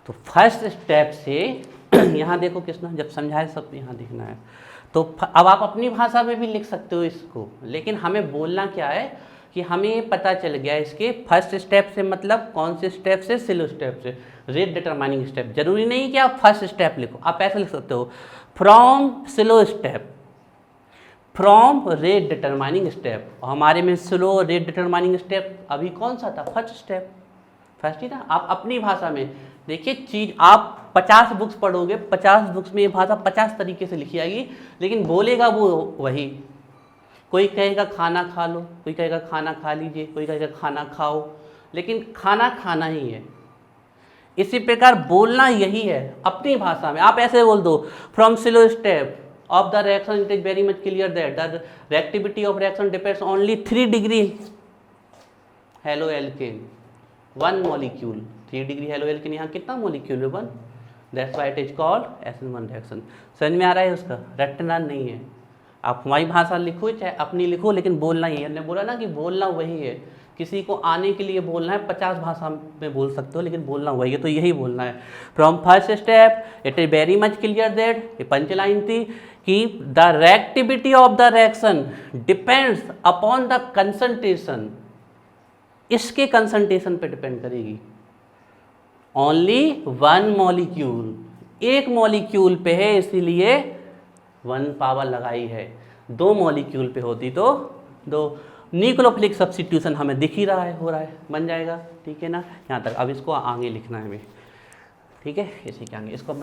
तो first step से यहाँ देखो किसना जब समझाए सब यहाँ दिखना है। तो अब आप अपनी भाषा में भी लिख सकते हो इसको, लेकिन हमें बोलना क्या है कि हमें पता चल गया इसके फर्स्ट स्टेप से मतलब कौन से स्टेप से, स्लो स्टेप से, रेट डिटरमाइनिंग स्टेप। जरूरी नहीं कि आप फर्स्ट स्टेप लिखो, आप ऐसे लिख सकते हो from slow step, from rate determining step. हमारे में स्लो रेट डिटरमाइनिंग स्टेप अभी कौन सा था, फर्स्ट स्टेप, फर्स्ट ही था। आप अपनी भाषा में देखिए चीज, आप 50 बुक्स पढ़ोगे, 50 बुक्स में ये भाषा 50 तरीके से लिखी आएगी, लेकिन बोलेगा वो वही। कोई कहेगा खाना खा लो, कोई कहेगा खाना खा लीजिए, कोई कहेगा खाना खाओ, लेकिन खाना खाना ही है। इसी प्रकार बोलना यही है अपनी भाषा में। आप ऐसे बोल दो from slow step of the reaction it is very much clear that the reactivity of reaction depends only 3 degree halo alkane 1 molecule. 3 degree halo alkane, यहाँ कितना मॉलिक्यूल है, 1, that's why it is called SN1 reaction. समझ में आ रहा है, उसका रटना नहीं है। आप हमारी भाषा लिखो चाहे अपनी लिखो, लेकिन बोलना ही है। हमने बोला ना कि बोलना वही है। किसी को आने के लिए बोलना है, 50 भाषा में बोल सकते हो, लेकिन बोलना वही है। तो यही बोलना है from first step it is very much clear that, ये पंचलाइन थी कि the reactivity of the reaction depends upon the concentration. इसके कंसंट्रेशन पे डिपेंड करेगी। ओनली 1 मॉलिक्यूल, एक मॉलिक्यूल पे है इसीलिए 1 पावर लगाई है। 2 मॉलिक्यूल पे होती तो 2। न्यूक्लियोफिलिक सब्स्टिट्यूशन हमें दिख ही रहा है, हो रहा है, बन जाएगा। ठीक है ना, यहाँ तक। अब इसको आगे लिखना है हमें, ठीक है, इसी के आगे इसको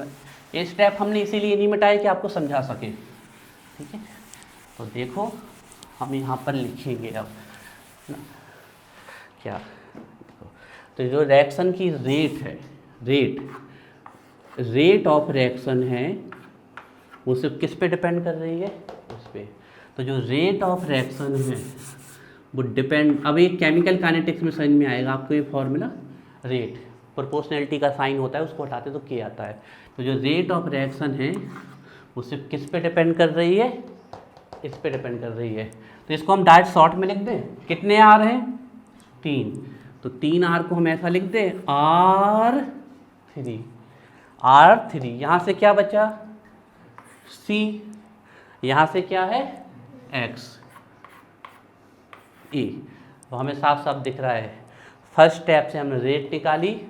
ये स्टेप हमने इसीलिए नहीं मिटाया कि आपको समझा सके। ठीक है, तो देखो हम यहाँ पर लिखेंगे अब ना क्या, तो जो रिएक्शन की रेट है, रेट ऑफ रिएक्शन है, वो सिर्फ किस पे डिपेंड कर रही है, उस पे। तो जो रेट ऑफ रिएक्शन है वो डिपेंड, अब ये केमिकल काइनेटिक्स में समझ में आएगा आपको ये फॉर्मूला। रेट प्रोपोर्शनैलिटी का साइन होता है, उसको हटाते तो के आता है। तो जो रेट ऑफ रिएक्शन है वो सिर्फ किस पे डिपेंड कर रही है, इस पे डिपेंड कर रही है। तो इसको हम डायरेक्ट शॉर्ट में लिख दें, कितने आर हैं, 3। तो 3 आर को हम ऐसा लिख दें R3। यहाँ से क्या बचा, C, यहाँ से क्या है X, E। तो हमें साफ साफ दिख रहा है फर्स्ट स्टेप से हमने रेट निकाली,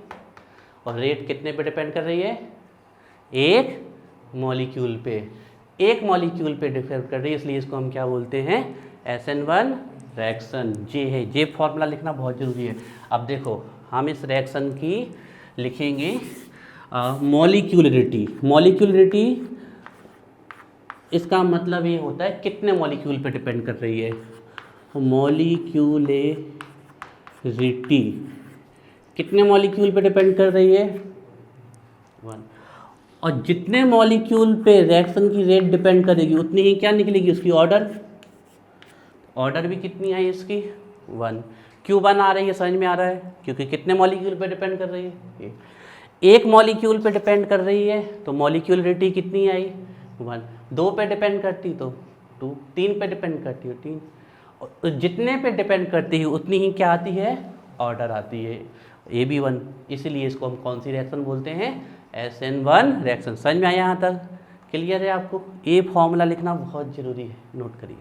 और रेट कितने पे डिपेंड कर रही है, एक मॉलिक्यूल पे, एक मॉलिक्यूल पे डिपेंड कर रही है, इसलिए इसको हम क्या बोलते हैं, SN1 रिएक्शन। जे है, जे फॉर्मूला लिखना बहुत ज़रूरी है। अब देखो हम इस रिएक्शन की लिखेंगे मॉलिक्यूलरिटी। मॉलिक्यूलरिटी इसका मतलब ये होता है कितने मॉलिक्यूल पे डिपेंड कर रही है। मॉलिक्यूलरिटी कितने मॉलिक्यूल पे डिपेंड कर रही है, 1। और जितने मॉलिक्यूल पे रिएक्शन की रेट डिपेंड करेगी उतनी ही क्या निकलेगी उसकी ऑर्डर भी कितनी है इसकी, 1। क्यों 1 आ रही है, समझ में आ रहा है, क्योंकि कितने मॉलिक्यूल पे डिपेंड कर रही है, एक मॉलिक्यूल पे डिपेंड कर रही है, तो मॉलिक्यूलरिटी कितनी आई, 1। 2 पे डिपेंड करती तो 2, 3 पे डिपेंड करती हो 3, और जितने पे डिपेंड करती है उतनी ही क्या आती है, ऑर्डर आती है, ये भी 1। इसीलिए इसको हम कौन सी रिएक्शन बोलते हैं, SN1 रिएक्शन। समझ में आया यहाँ तक, क्लियर है आपको। ये फॉर्मूला लिखना बहुत ज़रूरी है, नोट करिए।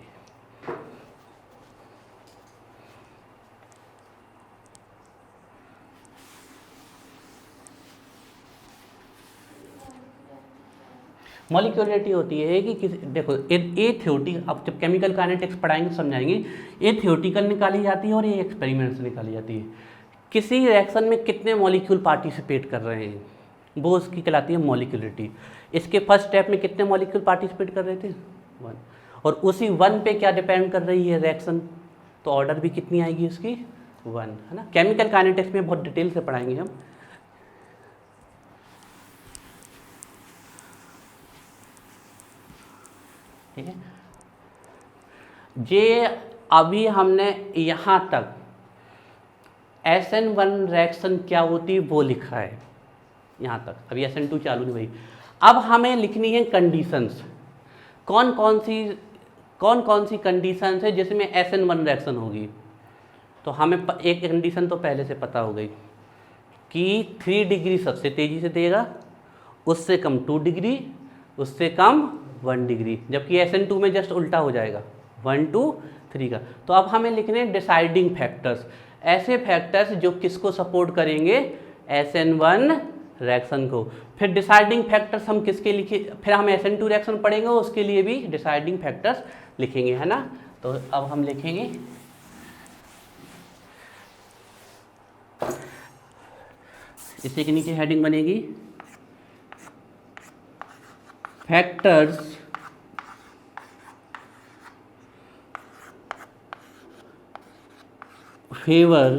मॉलिक्यूलरिटी होती है कि देखो ये थ्योरी, अब जब केमिकल काइनेटिक्स पढ़ाएंगे समझाएंगे, ये थ्योरेटिकल निकाली जाती है और ये एक्सपेरिमेंट से निकाली जाती है। किसी रिएक्शन में कितने मॉलिक्यूल पार्टिसिपेट कर रहे हैं, वो उसकी कहलाती है मॉलिक्यूलरिटी। इसके फर्स्ट स्टेप में कितने मॉलिक्यूल पार्टिसिपेट कर रहे थे, 1। और उसी 1 पे क्या डिपेंड कर रही है रिएक्शन, तो ऑर्डर भी कितनी आएगी उसकी, 1, है ना। केमिकल काइनेटिक्स में बहुत डिटेल से पढ़ाएंगे हम। ठीक है, जे अभी हमने यहाँ तक SN1 रिएक्शन क्या होती है वो लिखा है यहाँ तक, अभी SN2 चालू नहीं हुई। अब हमें लिखनी है कंडीशंस, कौन कौन सी कंडीशंस है जिसमें SN1 रिएक्शन होगी। तो हमें एक कंडीशन तो पहले से पता हो गई, कि 3 डिग्री सबसे तेज़ी से देगा, उससे कम 2 डिग्री, उससे कम 1 डिग्री, जबकि SN2 में जस्ट उल्टा हो जाएगा 1 2 3 का। तो अब हमें लिखने हैं डिसाइडिंग फैक्टर्स, ऐसे फैक्टर्स जो किसको सपोर्ट करेंगे, SN1 रिएक्शन को। फिर डिसाइडिंग फैक्टर्स हम किसके लिखे, फिर हम SN2 रिएक्शन पढ़ेंगे, उसके लिए भी डिसाइडिंग फैक्टर्स लिखेंगे, है ना। तो अब हम लिखेंगे इसी के नीचे हेडिंग बनेगी फैक्टर्स फेवर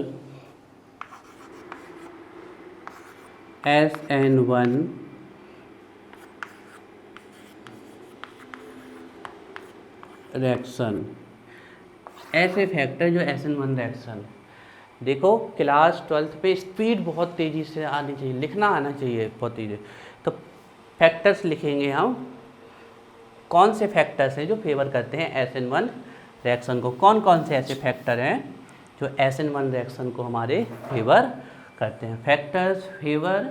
SN1 रिएक्शन, ऐसे फैक्टर जो SN1 रिएक्शन। देखो क्लास 12th पे स्पीड बहुत तेज़ी से आनी चाहिए, लिखना आना चाहिए बहुत तेज़ी। तो फैक्टर्स लिखेंगे हम, कौन से फैक्टर्स हैं जो फेवर करते हैं SN1 रिएक्शन को, कौन कौन से ऐसे फैक्टर हैं जो SN1 रिएक्शन को हमारे फेवर करते हैं। फैक्टर्स फेवर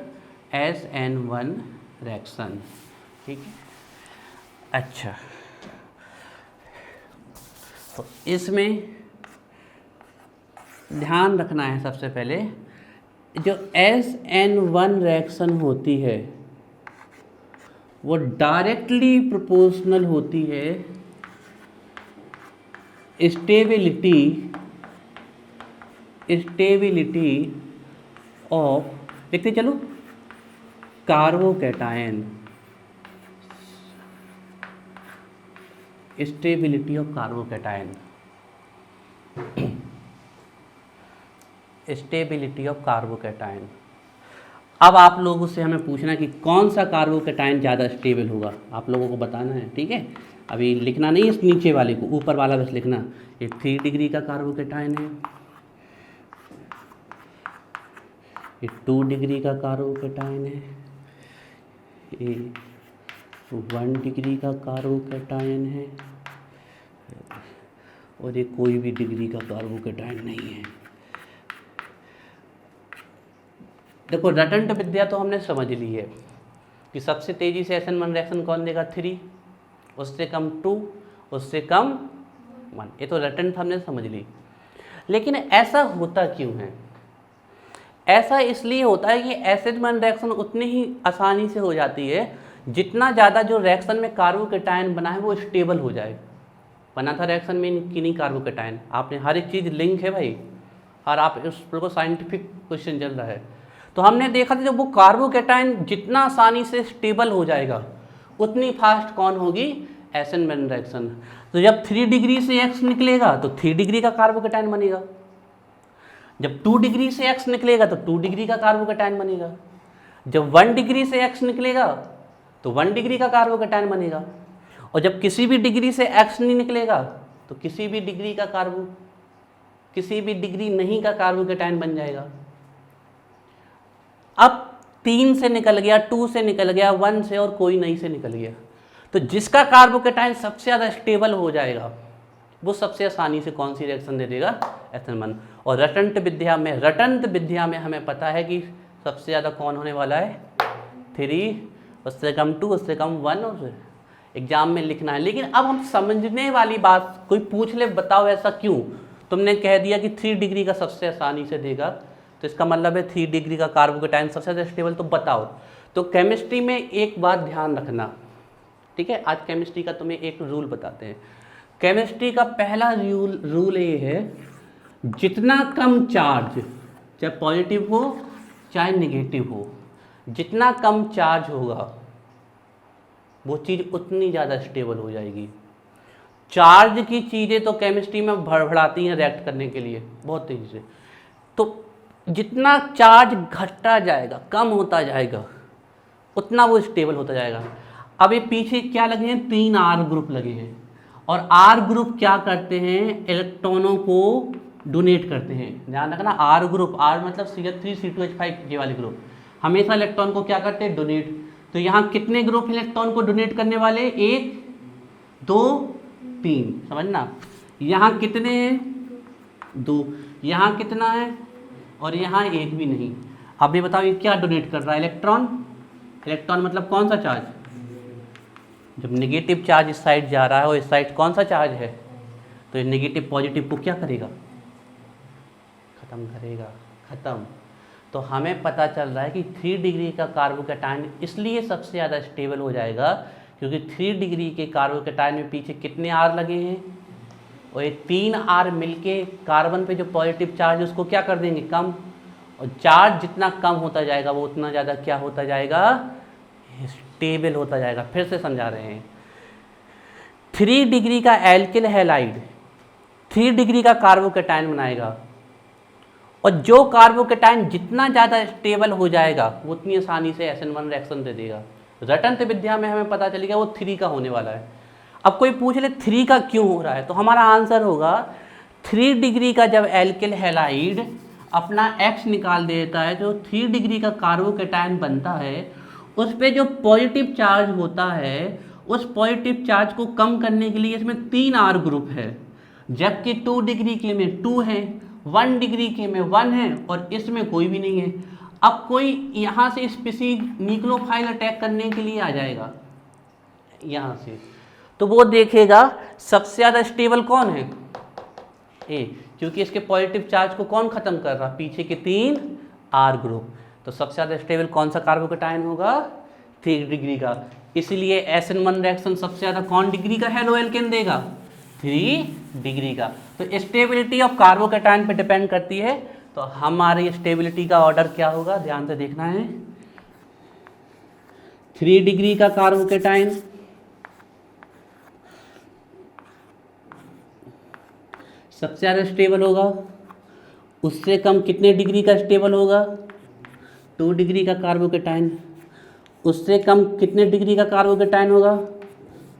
SN1 रिएक्शन, ठीक है। अच्छा, तो इसमें ध्यान रखना है सबसे पहले, जो SN1 रिएक्शन होती है वो डायरेक्टली प्रोपोर्शनल होती है स्टेबिलिटी ऑफ, देखते चलो, carbocation, stability of carbocation, stability of carbocation. अब आप लोगों से हमें पूछना कि कौन सा कार्बोकैटायन ज़्यादा स्टेबल होगा, आप लोगों को बताना है, ठीक है। अभी लिखना नहीं इस नीचे वाले को, ऊपर वाला बस लिखना। ये 3 डिग्री का कार्बोकैटायन है, ये 2 डिग्री का कार्बोकैटायन है, ये 1 डिग्री का कार्बोकैटायन है, और ये कोई भी डिग्री का कार्बोकैटायन नहीं है। देखो रटंट विद्या तो हमने समझ ली है कि सबसे तेज़ी से SN1 रिएक्शन कौन देगा, 3, उससे कम 2, उससे कम 1, ये तो रटंट हमने समझ ली। लेकिन ऐसा होता क्यों है? ऐसा इसलिए होता है कि SN1 रिएक्शन उतनी ही आसानी से हो जाती है जितना ज़्यादा जो रिएक्शन में कार्बोकैटायन बना है वो स्टेबल हो जाए। बना था रिएक्शन में कि नहीं कार्बोकैटायन, आपने हर एक चीज़ लिंक है भाई, और आप उस पर साइंटिफिक क्वेश्चन चल रहा है। तो हमने देखा था जब वो कार्बोकैटायन जितना आसानी से स्टेबल हो जाएगा उतनी फास्ट कौन होगी, SN1 रिएक्शन। तो जब 3 डिग्री से X निकलेगा तो 3 डिग्री का कार्बोकैटायन बनेगा, जब 2 डिग्री से X निकलेगा तो 2 डिग्री का कार्बोकैटायन बनेगा, जब 1 डिग्री से X निकलेगा तो 1 डिग्री का कार्बोकैटायन बनेगा, और जब किसी भी डिग्री से X नहीं निकलेगा तो किसी भी डिग्री नहीं का कार्बोकैटायन बन जाएगा। अब 3 से निकल गया, 2 से निकल गया, 1 से और कोई नहीं से निकल गया, तो जिसका कार्बोकैटायन सबसे ज़्यादा स्टेबल हो जाएगा वो सबसे आसानी से कौन सी रिएक्शन दे देगा, SN1। और रटंत विद्या में हमें पता है कि सबसे ज़्यादा कौन होने वाला है, 3, उससे कम 2, उससे कम 1, और एग्जाम में लिखना है। लेकिन अब हम समझने वाली बात, कोई पूछ ले बताओ ऐसा क्यों, तुमने कह दिया कि 3 डिग्री का सबसे आसानी से देगा, तो इसका मतलब है 3 डिग्री का कार्बोकैटायन सबसे ज़्यादा स्टेबल, तो बताओ। तो केमिस्ट्री में एक बात ध्यान रखना, ठीक है, आज केमिस्ट्री का तुम्हें एक रूल बताते हैं। केमिस्ट्री का पहला रूल ये है, जितना कम चार्ज, चाहे पॉजिटिव हो चाहे नेगेटिव हो, जितना कम चार्ज होगा वो चीज़ उतनी ज़्यादा स्टेबल हो जाएगी। चार्ज की चीज़ें तो केमिस्ट्री में भड़बड़ाती हैं रिएक्ट करने के लिए बहुत तेज़ी से, तो जितना चार्ज घटता जाएगा, कम होता जाएगा, उतना वो स्टेबल होता जाएगा। अब ये पीछे क्या लगे हैं, 3 R ग्रुप लगे हैं, और R ग्रुप क्या करते हैं, इलेक्ट्रॉनों को डोनेट करते हैं। ध्यान रखना, R ग्रुप, R मतलब CH3C2H5 ये वाले ग्रुप हमेशा इलेक्ट्रॉन को क्या करते हैं, डोनेट। तो यहाँ कितने ग्रुप इलेक्ट्रॉन को डोनेट करने वाले, 1 2 3, समझना। यहाँ कितने हैं, 2, यहाँ कितना है, और यहाँ एक भी नहीं। अब ये बताओ ये क्या डोनेट कर रहा है? इलेक्ट्रॉन। इलेक्ट्रॉन मतलब कौन सा चार्ज? जब नेगेटिव चार्ज इस साइड जा रहा है और इस साइड कौन सा चार्ज है, तो ये नेगेटिव पॉजिटिव को क्या करेगा? खत्म करेगा, खत्म। तो हमें पता चल रहा है कि 3 डिग्री का कार्बोकैटायन इसलिए सबसे ज़्यादा स्टेबल हो जाएगा क्योंकि 3 डिग्री के कार्बोकैटायन में पीछे कितने आर लगे हैं, और ये 3 आर मिलके कार्बन पे जो पॉजिटिव चार्ज है उसको क्या कर देंगे? कम। और चार्ज जितना कम होता जाएगा वो उतना ज़्यादा क्या होता जाएगा? स्टेबल होता जाएगा। फिर से समझा रहे हैं, 3 डिग्री का एल्किल हैलाइड 3 डिग्री का कार्बोकैटायन बनाएगा, और जो कार्बोकैटायन जितना ज़्यादा स्टेबल हो जाएगा वो उतनी आसानी से SN1 रिएक्शन दे देगा। रटंत विद्या में हमें पता चलेगा वो 3 का होने वाला है। अब कोई पूछ ले 3 का क्यों हो रहा है, तो हमारा आंसर होगा 3 डिग्री का जब एल्किल हैलाइड अपना X निकाल देता है, जो 3 डिग्री का कार्बोकैटायन बनता है उस पर जो पॉजिटिव चार्ज होता है उस पॉजिटिव चार्ज को कम करने के लिए इसमें 3 R ग्रुप है, जबकि 2 डिग्री के में 2 है, 1 डिग्री के में 1 है और इसमें कोई भी नहीं है। अब कोई यहाँ से स्पीसीज न्यूक्लियोफाइल अटैक करने के लिए आ जाएगा यहाँ से, तो वो देखेगा सबसे ज़्यादा स्टेबल कौन है? ए, क्योंकि इसके पॉजिटिव चार्ज को कौन ख़त्म कर रहा? पीछे के 3 आर ग्रुप। तो सबसे ज़्यादा स्टेबल कौन सा कार्बोकैटायन होगा? 3 डिग्री का। इसलिए SN1 रिएक्शन सबसे ज़्यादा कौन डिग्री का हेलो एल्केन देगा? 3 डिग्री का। तो स्टेबिलिटी ऑफ कार्बोकैटायन पे डिपेंड करती है। तो हमारी स्टेबिलिटी का ऑर्डर क्या होगा, ध्यान से देखना है। 3 डिग्री का कार्बोकैटायन सबसे ज़्यादा स्टेबल होगा, उससे कम कितने डिग्री का स्टेबल होगा? 2 डिग्री का कार्बोकैटायन, उससे कम कितने डिग्री का कार्बोकैटायन होगा?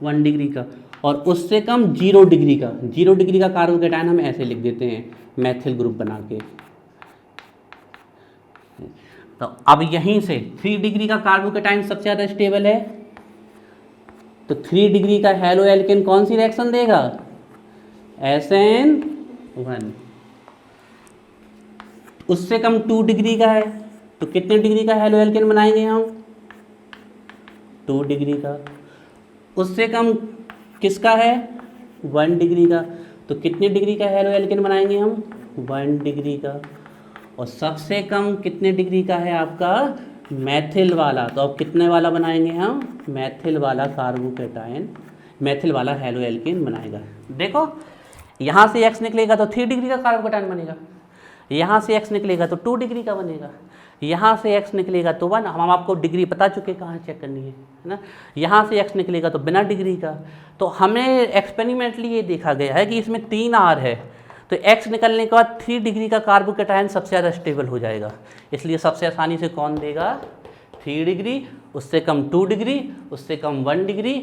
1 डिग्री का, और उससे कम 0 डिग्री का। 0 डिग्री का कार्बोकैटायन हम ऐसे लिख देते हैं मैथिल ग्रुप बना के। तो अब यहीं से 3 डिग्री का कार्बोकैटायन सबसे ज़्यादा स्टेबल है, तो 3 डिग्री का हेलो एल्केन कौन सी रिएक्शन देगा? SN1। उससे कम 2 डिग्री का है, तो कितने डिग्री का हेलो एल्केन बनाएंगे हम? 2 डिग्री का। उससे कम किसका है? 1 डिग्री का, तो कितने डिग्री का हेलो एल्केन बनाएंगे हम? 1 डिग्री का। और सबसे कम कितने डिग्री का है आपका? मैथिल वाला। तो अब कितने वाला बनाएंगे हम? मैथिल वाला कार्बोकैटायन, मैथिल वाला हेलो एल्केन बनाएगा। देखो यहाँ से X निकलेगा तो 3 डिग्री का कार्बोकैटायन बनेगा, यहाँ से X निकलेगा तो 2 डिग्री का बनेगा, यहाँ से X निकलेगा तो 1। हम आपको डिग्री बता चुके कहाँ चेक करनी है ना। यहाँ से X निकलेगा तो बिना डिग्री का। तो हमें एक्सपेरिमेंटली ये देखा गया है कि इसमें 3 R है, तो X निकलने के बाद 3 डिग्री का कार्बोकैटायन सबसे ज़्यादा स्टेबल हो जाएगा। इसलिए सबसे आसानी से कौन देगा? 3 डिग्री, उससे कम 2 डिग्री, उससे कम 1 डिग्री,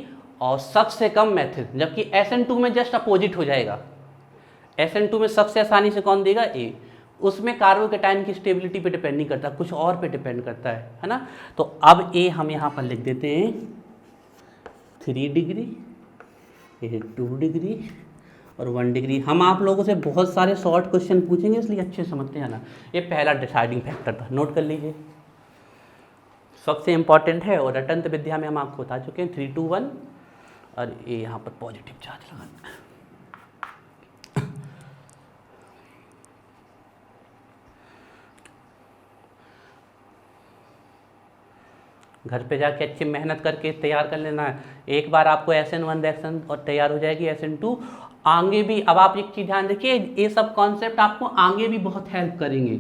और सबसे कम मैथिल। जबकि SN2 में जस्ट अपोजिट हो जाएगा। SN2 में सबसे आसानी से कौन देगा? A। उसमें कार्बोकैटायन की स्टेबिलिटी पे डिपेंड नहीं करता, कुछ और पे डिपेंड करता है ना। तो अब A हम यहाँ पर लिख देते हैं 3 डिग्री, ये 2 डिग्री और 1 डिग्री। हम आप लोगों से बहुत सारे शॉर्ट क्वेश्चन पूछेंगे, इसलिए अच्छे से समझते हैं ना। ये पहला डिसाइडिंग फैक्टर था, नोट कर लीजिए, सबसे इंपॉर्टेंट है। और रटंत विद्या में हम आपको बता चुके हैं 3 2 1, और ये यहाँ पर पॉजिटिव चार्ज लगाना है। घर पे जाके अच्छी मेहनत करके तैयार कर लेना है। एक बार आपको SN1 रिएक्शन और तैयार हो जाएगी, SN2 आगे भी। अब आप एक चीज़ ध्यान रखिए, ये सब कॉन्सेप्ट आपको आगे भी बहुत हेल्प करेंगे,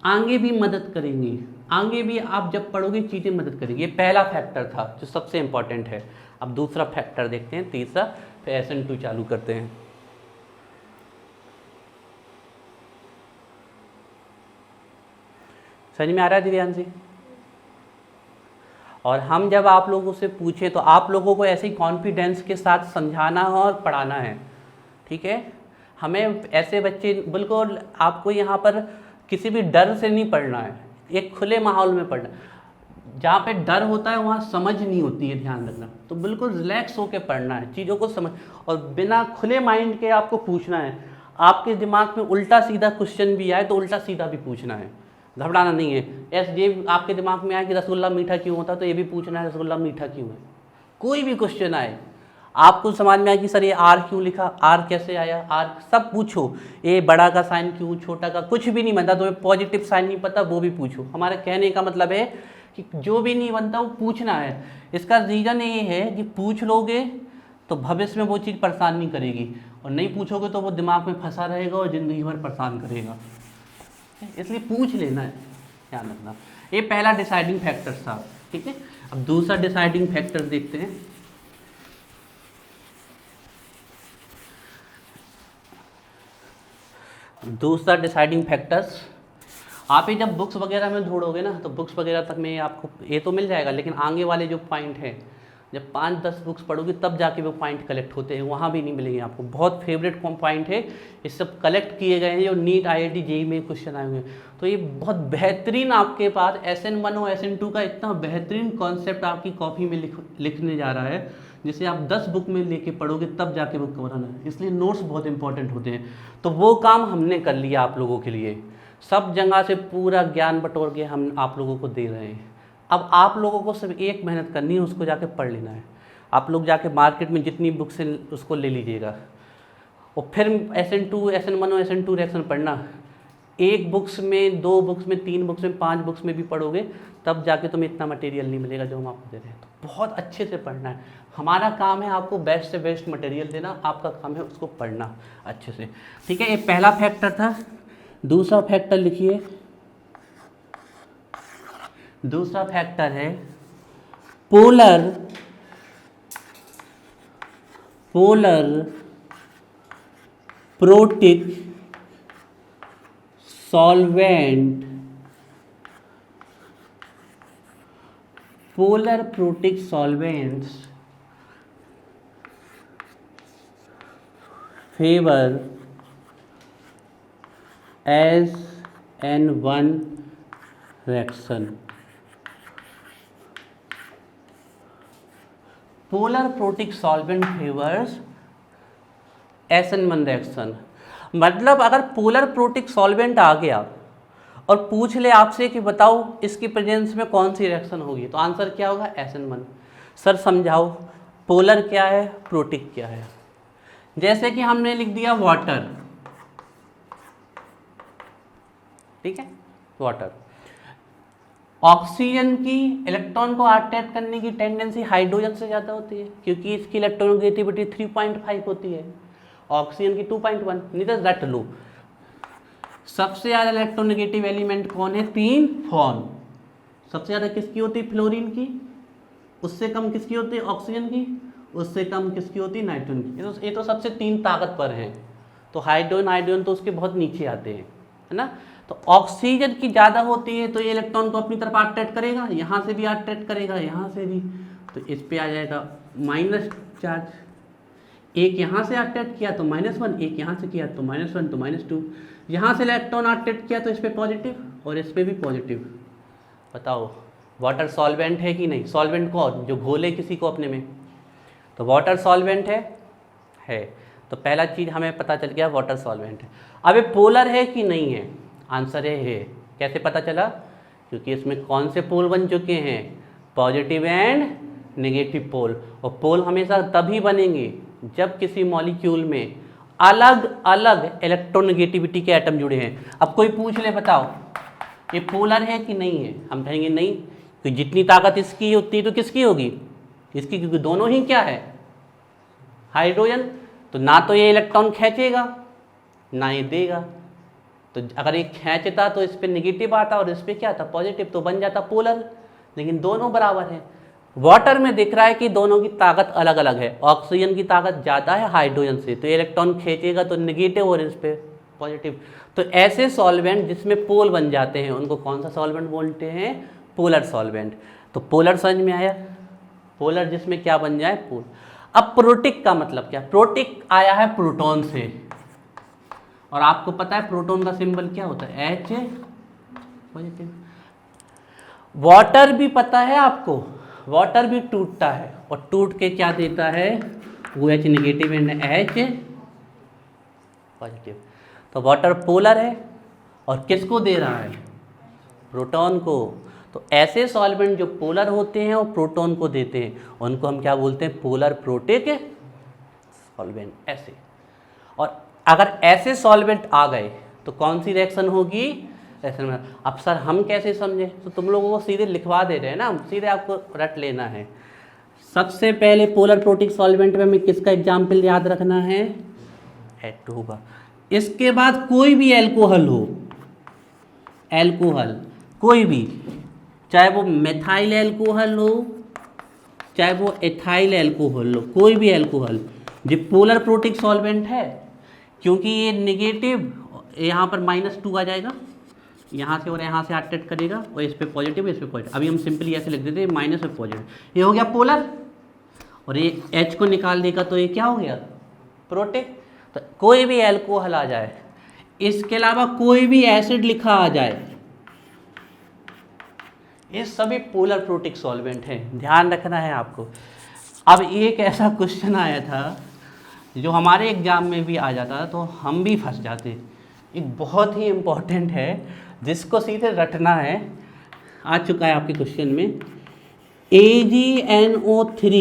आगे भी मदद करेंगे, आगे भी आप जब पढ़ोगे चीज़ें मदद करेंगी। ये पहला फैक्टर था जो सबसे इम्पॉर्टेंट है। अब दूसरा फैक्टर देखते हैं, तीसरा, फिर SN2 चालू करते हैं। समझ में आ रहा है दिव्यांश जी? और हम जब आप लोगों से पूछे तो आप लोगों को ऐसे ही कॉन्फिडेंस के साथ समझाना है और पढ़ाना है, ठीक है। हमें ऐसे बच्चे बिल्कुल, आपको यहाँ पर किसी भी डर से नहीं पढ़ना है, एक खुले माहौल में पढ़ना। जहाँ पे डर होता है वहाँ समझ नहीं होती है, ध्यान रखना। तो बिल्कुल रिलैक्स होकर पढ़ना है, चीज़ों को समझ, और बिना खुले माइंड के आपको पूछना है। आपके दिमाग में उल्टा सीधा क्वेश्चन भी आए तो उल्टा सीधा भी पूछना है, घबराना नहीं है। ये आपके दिमाग में आए कि रसगुल्ला मीठा क्यों होता है, तो ये भी पूछना है रसगुल्ला मीठा क्यों है। कोई भी क्वेश्चन आए आपको समझ में आए कि सर ये आर क्यों लिखा, आर कैसे आया, आर सब पूछो। ये बड़ा का साइन क्यों, छोटा का, कुछ भी नहीं बनता, तुम्हें पॉजिटिव साइन नहीं पता वो भी पूछो। हमारे कहने का मतलब है कि जो भी नहीं बनता वो पूछना है। इसका रीज़न ये है कि पूछ लोगे तो भविष्य में वो चीज़ परेशान नहीं करेगी, और नहीं पूछोगे तो वो दिमाग में फंसा रहेगा और ज़िंदगी भर परेशान करेगा। इसलिए पूछ लेना है, ध्यान रखना। ये पहला डिसाइडिंग फैक्टर था, ठीक है। अब दूसरा डिसाइडिंग फैक्टर देखते हैं। दूसरा डिसाइडिंग फैक्टर्स, आप ही जब बुक्स वगैरह में ढूंढोगे ना, तो बुक्स वगैरह तक में आपको ये तो मिल जाएगा, लेकिन आगे वाले जो पॉइंट हैं जब 5-10 बुक्स पढ़ोगे तब जाके वो पॉइंट कलेक्ट होते हैं, वहाँ भी नहीं मिलेंगे आपको। बहुत फेवरेट पॉइंट है, ये सब कलेक्ट किए गए हैं जो नीट IIT JEE में क्वेश्चन आए हुए हैं। तो ये बहुत बेहतरीन आपके पास SN1 और SN2 का इतना बेहतरीन कॉन्सेप्ट आपकी कॉपी में लिखने जा रहा है, जिसे आप 10 बुक में लेके पढ़ोगे तब जाके बुक कवर आना है। इसलिए नोट्स बहुत इंपॉर्टेंट होते हैं। तो वो काम हमने कर लिया आप लोगों के लिए, सब जगह से पूरा ज्ञान बटोर के हम आप लोगों को दे रहे हैं। अब आप लोगों को सिर्फ एक मेहनत करनी है, उसको जाके पढ़ लेना है। आप लोग जाके मार्केट में जितनी बुक्स हैं उसको ले लीजिएगा, और फिर SN2 SN1 और SN2 रिएक्शन पढ़ना। एक बुक्स में, 2 बुक्स में, 3 बुक्स में, 5 बुक्स में भी पढ़ोगे तब जाके तुम्हें इतना मटेरियल नहीं मिलेगा जो हम आपको दे रहे हैं। तो बहुत अच्छे से पढ़ना है। हमारा काम है आपको बेस्ट से बेस्ट मटेरियल देना, आपका काम है उसको पढ़ना अच्छे से, ठीक है। ये पहला फैक्टर था। दूसरा फैक्टर लिखिए, दूसरा फैक्टर है polar protic solvent. Polar protic solvents favour SN1 reaction. Polar protic solvent favours SN1 reaction. मतलब अगर पोलर प्रोटिक सॉल्वेंट आ गया और पूछ ले आपसे कि बताओ इसकी प्रेजेंस में कौन सी रिएक्शन होगी, तो आंसर क्या होगा? SN1। सर समझाओ पोलर क्या है, प्रोटिक क्या है। जैसे कि हमने लिख दिया वाटर, ठीक है, वाटर। ऑक्सीजन की इलेक्ट्रॉन को अट्रैक्ट करने की टेंडेंसी हाइड्रोजन से ज़्यादा होती है, क्योंकि इसकी इलेक्ट्रोनेगेटिविटी 3.5 होती है, ऑक्सीजन की 2.1। नहीं तो रट लो, सबसे ज़्यादा इलेक्ट्रोनेगेटिव एलिमेंट कौन है? 3 फॉर्म। सबसे ज़्यादा किसकी होती है? फ्लोरीन की। उससे कम किसकी होती है? ऑक्सीजन की। उससे कम किसकी होती है? नाइट्रोजन की। ये तो सबसे 3 ताकतवर हैं। तो हाइड्रोजन तो उसके बहुत नीचे आते हैं, है ना। तो ऑक्सीजन की ज़्यादा होती है तो ये इलेक्ट्रॉन को अपनी तरफ अट्रैक्ट करेगा, यहाँ से भी अट्रैक्ट करेगा, यहाँ से भी। तो इस पे आ जाएगा माइनस चार्ज। एक यहाँ से अट्रैक्ट किया तो -1, एक यहाँ से किया तो -1 तो -2। यहाँ से इलेक्ट्रॉन अट्रैक्ट किया तो इस पर पॉजिटिव और इस पर भी पॉजिटिव। बताओ वाटर सॉल्वेंट है कि नहीं? सॉल्वेंट कौन? जो घोले किसी को अपने में, तो वाटर सॉल्वेंट है। तो पहला चीज़ हमें पता चल गया वाटर सॉल्वेंट है। अब ये पोलर है कि नहीं है? आंसर है। कैसे पता चला? क्योंकि इसमें कौन से पोल बन चुके हैं? Positive and negative pole. और पोल हमेशा तभी बनेंगे जब किसी मॉलिक्यूल में अलग अलग इलेक्ट्रोनेगेटिविटी के एटम जुड़े हैं। अब कोई पूछ ले बताओ ये पोलर है कि नहीं है, हम कहेंगे नहीं, कि जितनी ताकत इसकी उतनी तो किसकी होगी? इसकी, क्योंकि दोनों ही क्या है? हाइड्रोजन। तो ना तो ये इलेक्ट्रॉन खींचेगा ना ये देगा। तो अगर ये खींचता तो इस पर नेगेटिव आता और इस पर क्या था? पॉजिटिव, तो बन जाता पोलर। लेकिन दोनों बराबर है। वाटर में दिख रहा है कि दोनों की ताकत अलग अलग है। ऑक्सीजन की ताकत ज़्यादा है हाइड्रोजन से, तो इलेक्ट्रॉन खींचेगा तो नेगेटिव और इस पर पॉजिटिव। तो ऐसे सॉल्वेंट जिसमें पोल बन जाते हैं उनको कौन सा सॉल्वेंट बोलते हैं? Polar solvent. तो पोलर समझ में आया? पोलर जिसमें क्या बन जाए? पोल। अब प्रोटिक का मतलब क्या? प्रोटिक आया है प्रोटॉन से, और आपको पता है प्रोटॉन का सिंबल क्या होता है? H positive. वाटर भी पता है आपको, वाटर भी टूटता है और टूट के क्या देता है? वो H negative and H positive. तो वाटर पोलर है और किसको दे रहा है? प्रोटॉन को। तो ऐसे सॉल्वेंट जो पोलर होते हैं वो प्रोटॉन को देते हैं, उनको हम क्या बोलते हैं, पोलर प्रोटिक सॉल्वेंट, ऐसे। और अगर ऐसे सॉल्वेंट आ गए तो कौन सी रिएक्शन होगी, ऐसे में। अब सर हम कैसे समझे, तो तुम लोगों को सीधे लिखवा दे रहे हैं ना, सीधे आपको रट लेना है। सबसे पहले पोलर प्रोटिक सॉल्वेंट में हमें किसका एग्जाम्पल याद रखना है, H2 का। इसके बाद कोई भी एल्कोहल हो, एल्कोहल कोई भी, चाहे वो मेथाइल एल्कोहल हो चाहे वो एथाइल एल्कोहल हो, कोई भी एल्कोहल जो पोलर प्रोटिक सॉल्वेंट है, क्योंकि ये नेगेटिव, यहाँ पर -2 आ जाएगा, यहाँ से और यहाँ से अट्रैक्ट करेगा, और इस पे पॉजिटिव, इस पे पॉजिटिव। अभी हम सिंपली ऐसे लिख देते हैं माइनस में पॉजिटिव, ये हो गया पोलर, और ये H को निकाल देगा तो ये क्या हो गया, प्रोटिक। तो कोई भी एल्कोहल आ जाए, इसके अलावा कोई भी एसिड लिखा आ जाए, ये सभी पोलर प्रोटिक सॉल्वेंट हैं, ध्यान रखना है आपको। अब एक ऐसा क्वेश्चन आया था जो हमारे एग्जाम में भी आ जाता तो हम भी फंस जाते, एक बहुत ही इम्पोर्टेंट है जिसको सीधे रटना है, आ चुका है आपके क्वेश्चन में। AgNO3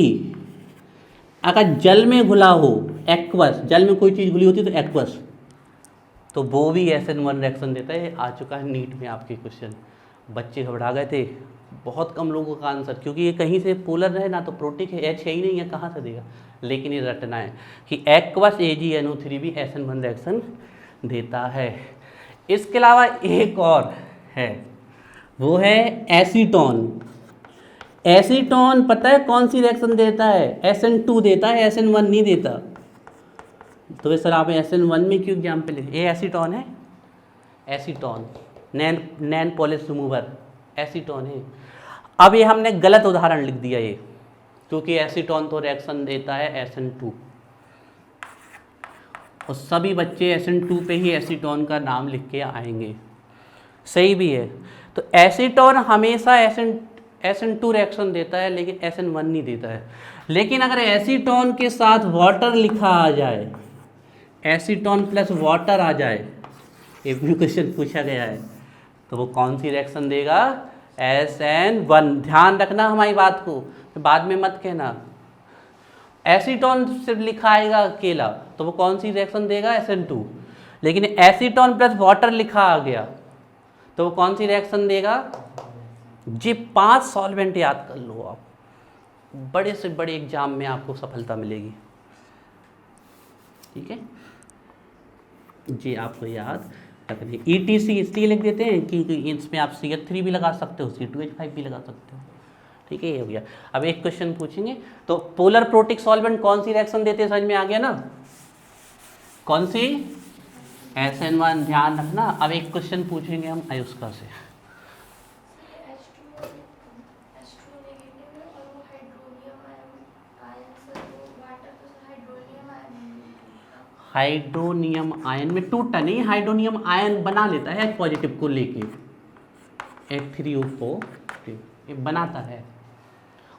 अगर जल में घुला हो, एक्वस, जल में कोई चीज़ घुली होती है तो एक्वस, तो वो भी SN1 रिएक्शन देता है। आ चुका है नीट में आपके क्वेश्चन, बच्चे घबरा गए थे, बहुत कम लोगों का आंसर, क्योंकि ये कहीं से पोलर है ना, तो प्रोटिक है, H है ही नहीं है, कहाँ से देगा। लेकिन ये रटना है कि एक्वस AgNO3 भी SN1 रिएक्शन देता है। इसके अलावा एक और है, वो है एसीटोन। एसीटोन पता है कौन सी रिएक्शन देता है, SN2 देता है, SN1 नहीं देता। तो सर आप SN1 में क्यों एग्जाम्पल है, ये एसीटोन है, एसीटोन नैन पॉलिश रिमूवर एसीटोन है। अब ये हमने गलत उदाहरण लिख दिया ये, क्योंकि एसीटोन तो रिएक्शन देता है SN2, और सभी बच्चे SN2 पे ही एसीटोन का नाम लिख के आएंगे, सही भी है। तो एसीटोन हमेशा SN2 रिएक्शन देता है, लेकिन SN1 नहीं देता है। लेकिन अगर एसीटोन के साथ वाटर लिखा आ जाए, एसीटोन प्लस वाटर आ जाए, ये भी क्वेश्चन पूछा गया है, तो वो कौन सी रिएक्शन देगा, SN1। ध्यान रखना हमारी बात को, बाद में मत कहना एसीटोन सिर्फ लिखा आएगा अकेला, तो वो कौन सी रिएक्शन देगा, SN2। लेकिन एसीटोन प्लस वाटर लिखा आ गया तो वो कौन सी रिएक्शन देगा। जी 5 सॉल्वेंट याद कर लो आप, बड़े से बड़े एग्जाम में आपको सफलता मिलेगी, ठीक है जी। आपको याद रखनी, ETC इसलिए लिख देते हैं कि इसमें आप CH3 भी लगा सकते हो, C2H5 भी लगा सकते हो, ठीक है, ये हो गया। अब एक क्वेश्चन पूछेंगे, तो पोलर प्रोटिक सॉल्वेंट कौन सी रिएक्शन देते हैं, समझ में आ गया ना, कौन सी, SN1, ध्यान रखना। अब एक क्वेश्चन पूछेंगे हम आयुष्का से, हाइड्रोनियम आयन में टूटता नहीं, हाइड्रोनियम आयन बना लेता है H पॉजिटिव को लेके, H3O4 ये बनाता है,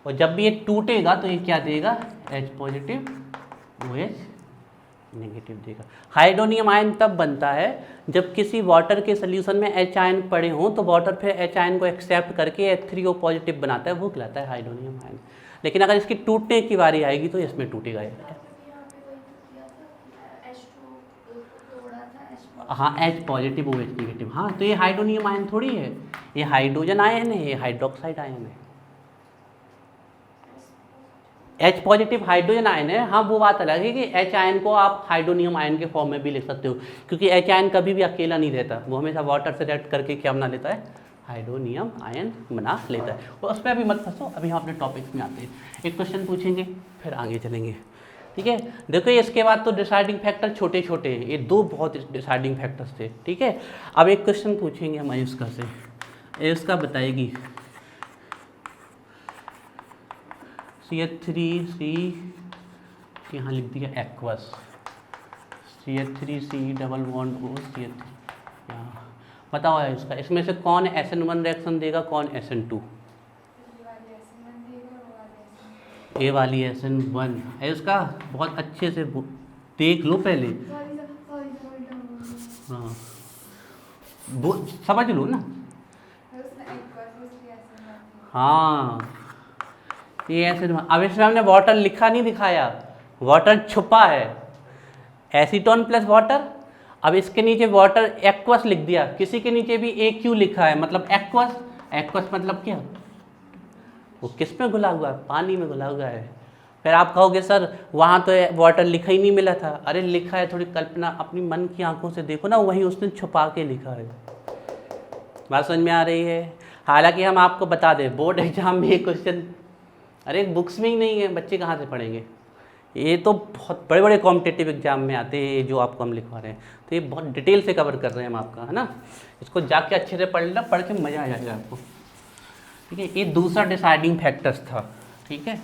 और जब भी ये टूटेगा तो ये क्या देगा, H पॉजिटिव OH नेगेटिव देगा। हाइड्रोनियम आयन तब बनता है जब किसी वाटर के सोल्यूशन में H आयन पड़े हों, तो वाटर फिर H आयन को एक्सेप्ट करके H3O पॉजिटिव बनाता है, वो कहलाता है हाइड्रोनियम आयन। लेकिन अगर इसकी टूटने की बारी आएगी तो इसमें टूटेगा। हाँ H पॉजिटिव OH नेगेटिव, हाँ तो ये हाइड्रोनियम आयन थोड़ी है, ये हाइड्रोजन आयन है, ये हाइड्रोक्साइड आयन है। H पॉजिटिव हाइड्रोजन आयन है, हाँ वो बात अलग है कि H आयन को आप हाइड्रोनियम आयन के फॉर्म में भी लिख सकते हो, क्योंकि H आयन कभी भी अकेला नहीं रहता, वो हमेशा वाटर से रिएक्ट करके क्या बना लेता है, हाइड्रोनियम आयन बना लेता है। और उस पर अभी मत फंसो, अभी हम अपने टॉपिक्स में आते हैं, एक क्वेश्चन पूछेंगे फिर आगे चलेंगे, ठीक है। देखो इसके बाद तो डिसाइडिंग फैक्टर छोटे छोटे हैं, ये 2 बहुत डिसाइडिंग फैक्टर्स थे, ठीक है। अब एक क्वेश्चन पूछेंगे हम आयुष्का से, आयुष्का बताएगी CH3C, यहाँ लिख दिया aqueous, CH3C double bond O CH3, यहाँ बताओ आयुष्का इसमें से कौन SN1 रिएक्शन देगा, कौन SN2, ए वाली SN1 है उसका, बहुत अच्छे से देख लो पहले, हाँ वो समझ लो ना, हाँ, ये एसिड। अब इसमें हमने वाटर लिखा नहीं दिखाया, वाटर छुपा है, एसीटोन प्लस वाटर। अब इसके नीचे वाटर एक्वस लिख दिया, किसी के नीचे भी AQ लिखा है, मतलब एक्वस। एक्वस मतलब क्या, वो किस में घुला हुआ है, पानी में घुला हुआ है। फिर आप कहोगे सर वहाँ तो वाटर लिखा ही नहीं मिला था। अरे लिखा है, थोड़ी कल्पना अपनी मन की आंखों से देखो ना, वहीं उसने छुपा के लिखा है। बात समझ में आ रही है। हालांकि हम आपको बता दें, बोर्ड एग्जाम में ये क्वेश्चन अरे बुक्स में ही नहीं है, बच्चे कहाँ से पढ़ेंगे। ये तो बहुत बड़े बड़े कॉम्पिटिटिव एग्जाम में आते हैं जो आपको हम लिखवा रहे हैं, तो ये बहुत डिटेल से कवर कर रहे हैं हम आपका, है ना। इसको जाके अच्छे से पढ़ लेना, पढ़ के मज़ा आ जाएगा आपको, ठीक है। ये दूसरा डिसाइडिंग फैक्टर्स था, ठीक है।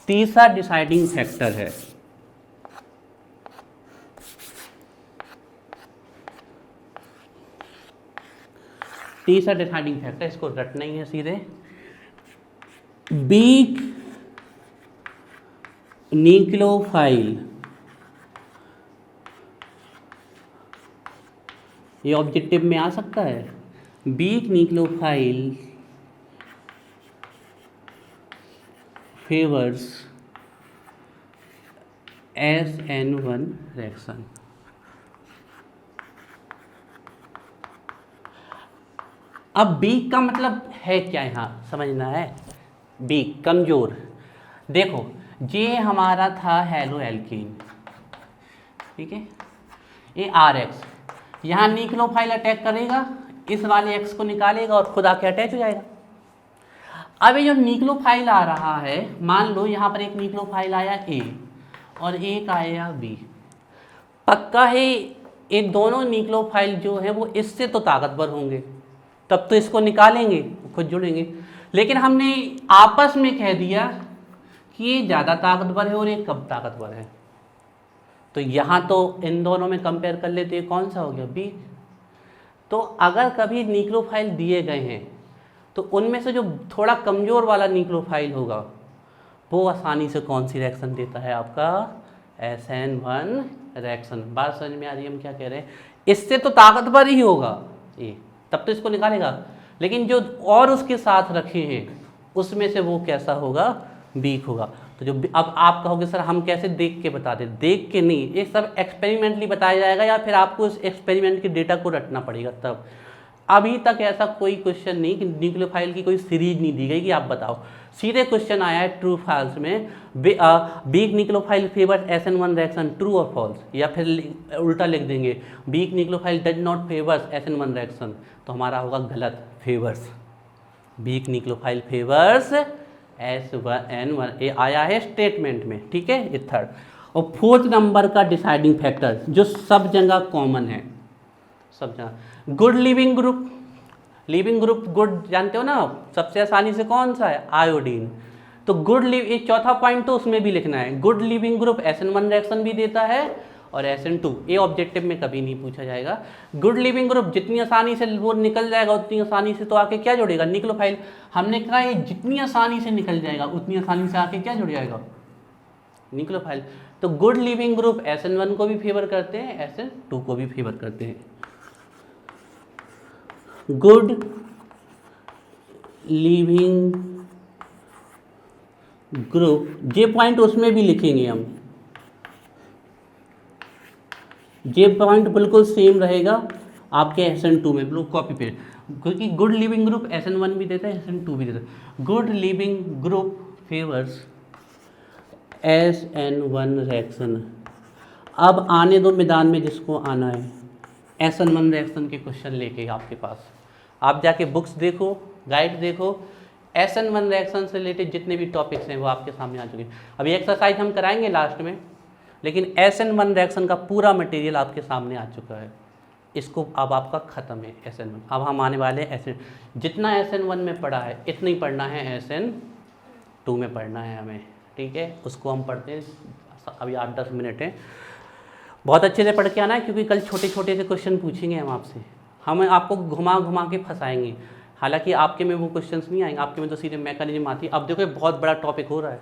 तीसरा डिसाइडिंग फैक्टर है तीसरा डिसाइडिंग फैक्टर, इसको रटना ही है सीधे, वीक न्यूक्लियोफाइल। ये ऑब्जेक्टिव में आ सकता है। Weak nucleophile favours SN1 reaction. अब वीक का मतलब है क्या, यहाँ समझना है। वीक कमजोर, देखो ये हमारा था हेलो एल्कीन, ठीक है। ये RX, यहाँ न्यूक्लियोफाइल अटैक करेगा, इस वाले X को निकालेगा और खुद आके अटैच हो जाएगा। अब ये जो न्यूक्लियोफाइल आ रहा है, मान लो यहाँ पर एक न्यूक्लियोफाइल आया A और एक आया B, पक्का है ये दोनों न्यूक्लियोफाइल जो है वो इससे तो ताकतवर होंगे, तब तो इसको निकालेंगे, खुद जुड़ेंगे। लेकिन हमने आपस में कह दिया कि ये ज़्यादा ताकतवर है और ये कम ताकतवर है, तो यहाँ तो इन दोनों में कंपेयर कर लेते हैं, कौन सा हो गया B। तो अगर कभी न्यूक्लियोफाइल दिए गए हैं तो उनमें से जो थोड़ा कमज़ोर वाला न्यूक्लियोफाइल होगा वो आसानी से कौन सी रिएक्शन देता है, आपका SN1 रिएक्शन। बात समझ में आ रही है हम क्या कह रहे हैं। इससे तो ताकतवर ही होगा ये, तब तो इसको निकालेगा, लेकिन जो और उसके साथ रखे हैं उसमें से वो कैसा होगा, वीक होगा। तो जो अब आप कहोगे सर हम कैसे देख के बता दें, देख के नहीं, ये सब एक्सपेरिमेंटली बताया जाएगा या फिर आपको इस एक्सपेरिमेंट के डेटा को रटना पड़ेगा तब। अभी तक ऐसा कोई क्वेश्चन नहीं कि न्यूक्लियोफाइल की कोई सीरीज नहीं दी गई कि आप बताओ, सीधे क्वेश्चन आया है ट्रू फॉल्स में, weak nucleophile favour SN1 reaction, true और फॉल्स, या फिर उल्टा लिख देंगे weak nucleophile does not favours SN1 reaction, तो हमारा होगा गलत, favours. Weak nucleophile favours SN1, ये आया है स्टेटमेंट में, ठीक है। ये थर्ड। और फोर्थ नंबर का डिसाइडिंग फैक्टर जो सब जगह कॉमन है, सब जगह, good leaving group. Leaving group good जानते हो ना, सबसे आसानी से कौन सा है, आयोडीन। तो गुड लिव, ये चौथा पॉइंट तो उसमें भी लिखना है, good leaving group SN1 reaction भी देता है और SN2। ये ऑब्जेक्टिव में कभी नहीं पूछा जाएगा। गुड लिविंग ग्रुप जितनी आसानी से वो निकल जाएगा उतनी आसानी से तो आके क्या जोड़ेगा, न्यूक्लियोफाइल। हमने कहा ये जितनी आसानी से निकल जाएगा उतनी आसानी से आके क्या जुड़ जाएगा, न्यूक्लियोफाइल। तो गुड लिविंग ग्रुप SN1 को भी फेवर करते हैं, SN2 को भी फेवर करते हैं। गुड लिविंग ग्रुप, ये पॉइंट उसमें भी लिखेंगे हम, ये पॉइंट बिल्कुल सेम रहेगा आपके SN2 में, बिल्कुल कॉपी पेस्ट, क्योंकि गुड लिविंग ग्रुप SN1 भी देता है SN2 भी देता है। Good leaving group favours SN1 reaction. अब आने दो मैदान में जिसको आना है, SN1 रिएक्शन के क्वेश्चन लेके आपके पास, आप जाके बुक्स देखो, गाइड देखो, SN1 रिएक्शन से रिलेटेड जितने भी टॉपिक्स हैं वो आपके सामने आ चुके हैं। अभी एक्सरसाइज हम कराएंगे लास्ट में, लेकिन SN1 रिएक्शन का पूरा मटेरियल आपके सामने आ चुका है। इसको अब आपका ख़त्म है SN1। अब हम आने वाले SN, जितना SN1 में पढ़ा है इतना ही पढ़ना है SN2 में पढ़ना है हमें, ठीक है। उसको हम पढ़ते हैं, अभी 8-10 मिनट हैं, बहुत अच्छे से पढ़ के आना है, क्योंकि कल छोटे छोटे से क्वेश्चन पूछेंगे हम आपसे, हम आपको घुमा घुमा के फंसाएंगे। हालांकि आपके में वो क्वेश्चंस नहीं आएंगे, आपके में तो सीधे मैकेनिज्म आती है। अब देखो बहुत बड़ा टॉपिक हो रहा है,